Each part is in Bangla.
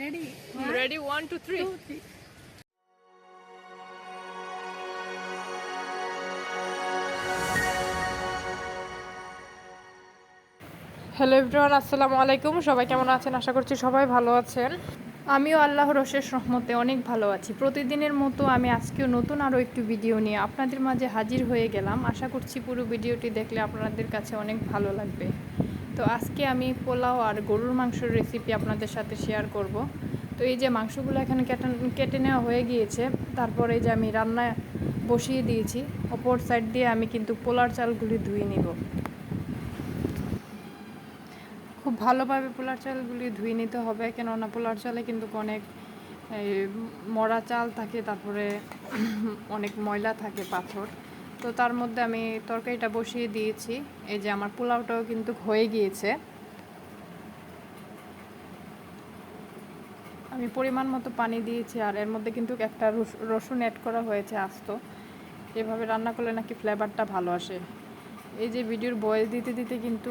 Ready? Ready? 1, 2, 3. 2, 3. হ্যালো এভরিওয়ান, আসসালামু আলাইকুম। সবাই কেমন আছেন? আশা করছি সবাই ভালো আছেন। আমিও আল্লাহর অশেষ রহমতে অনেক ভালো আছি। প্রতিদিনের মতো আমি আজকেও নতুন আরও একটু ভিডিও নিয়ে আপনাদের মাঝে হাজির হয়ে গেলাম। আশা করছি পুরো ভিডিওটি দেখলে আপনাদের কাছে অনেক ভালো লাগবে। তো আজকে আমি পোলাও আর গরুর মাংসের রেসিপি আপনাদের সাথে শেয়ার করব। তো এই যে মাংসগুলো এখানে কেটে নেওয়া হয়ে গিয়েছে। তারপরে এই যে আমি রান্না বসিয়ে দিয়েছি। অপর সাইড দিয়ে আমি কিন্তু পোলার চালগুলি ধুয়ে নিব। খুব ভালোভাবে পোলার চালগুলি ধুয়ে নিতে হবে, কেননা পোলার চালে কিন্তু অনেক মরা চাল থাকে, তারপরে অনেক ময়লা থাকে, পাথর। তো তার মধ্যে আমি তরকারিটা বসিয়ে দিয়েছি। এই যে আমার পোলাওটাও কিন্তু হয়ে গিয়েছে। আমি পরিমাণ মতো পানি দিয়েছি, আর এর মধ্যে কিন্তু একটা রসুন অ্যাড করা হয়েছে আস্ত। এভাবে রান্না করলে নাকি ফ্লেভারটা ভালো আসে। এই যে ভিডিওর ভয়েস দিতে দিতে কিন্তু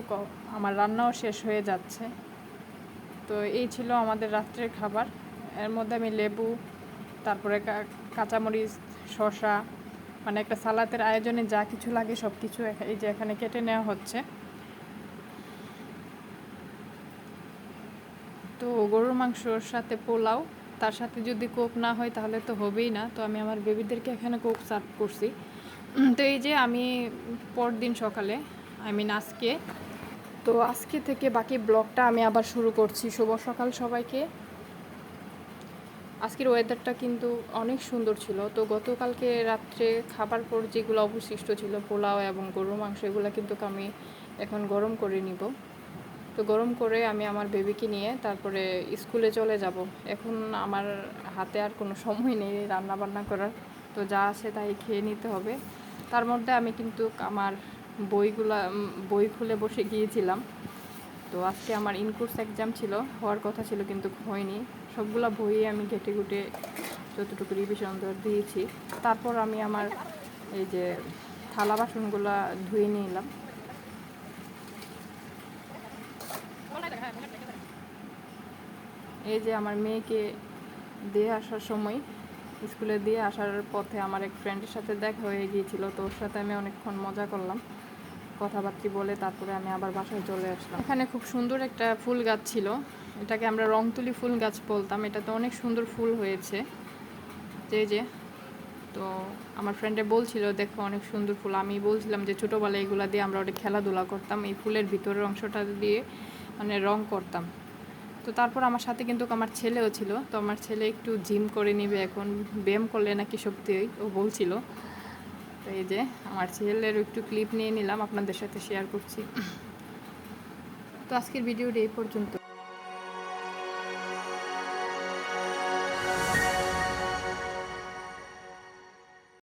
আমার রান্নাও শেষ হয়ে যাচ্ছে। তো এই ছিল আমাদের রাত্রের খাবার। এর মধ্যে আমি লেবু, তারপরে কাঁচামরিচ, শসা, মানে একটা সালাতের আয়োজনে যা কিছু লাগে সব কিছু এই যে এখানে কেটে নেওয়া হচ্ছে। তো গরুর মাংসর সাথে পোলাও, তার সাথে যদি কোক না হয় তাহলে তো হবেই না। তো আমি আমার বেবিদেরকে এখানে কোক সার্ভ করছি। তো এই যে আমি পরদিন সকালে, আজকে, তো আজকে থেকে বাকি ব্লগটা আমি আবার শুরু করছি। শুভ সকাল সবাইকে। আজকের ওয়েদারটা কিন্তু অনেক সুন্দর ছিল। তো গতকালকে রাত্রে খাবার পর যেগুলো অবশিষ্ট ছিল, পোলাও এবং গরুর মাংস, এগুলো কিন্তু আমি এখন গরম করে নিব। তো গরম করে আমি আমার বেবিকে নিয়ে তারপরে স্কুলে চলে যাব। এখন আমার হাতে আর কোনো সময় নেই রান্না বান্না করার। তো যা আছে তাই খেয়ে নিতে হবে। তার মধ্যে আমি কিন্তু আমার বই খুলে বসে গিয়েছিলাম। তো আজকে আমার ইনকোর্স এক্সাম ছিল, হওয়ার কথা ছিল কিন্তু হয়নি। সবগুলো বই আমি ঘেটে ঘুটে যতটুকু রিভিশন দিয়েছি। তারপর আমি আমার এই যে থালা বাসনগুলো ধুয়ে নিলাম। এই যে আমার মেয়েকে দিয়ে আসার সময়, স্কুলে দিয়ে আসার পথে আমার এক ফ্রেন্ডের সাথে দেখা হয়ে গিয়েছিল। তো ওর সাথে আমি অনেকক্ষণ মজা করলাম, কথাবার্তা বলে তারপরে আমি আবার বাসায় চলে আসলাম। এখানে খুব সুন্দর একটা ফুল গাছ ছিল, এটাকে আমরা রংতুলি ফুল গাছ বলতাম। এটাতে অনেক সুন্দর ফুল হয়েছে যে তো আমার ফ্রেন্ডে বলছিল দেখো অনেক সুন্দর ফুল। আমি বলছিলাম যে ছোটোবেলায় এগুলো দিয়ে আমরা ওটা খেলাধুলা করতাম, এই ফুলের ভিতরের অংশটা দিয়ে মানে রং করতাম। তো তারপর আমার সাথে কিন্তু আমার ছেলেও ছিল। তো আমার ছেলে একটু জিম করে নিবে এখন, ব্যায়াম করলে নাকি শক্তি হয় ও বলছিল। তো এই যে আমার ছেলের একটু ক্লিপ নিয়ে নিলাম, আপনাদের সাথে শেয়ার করছি। তো আজকের ভিডিওটা এই পর্যন্ত।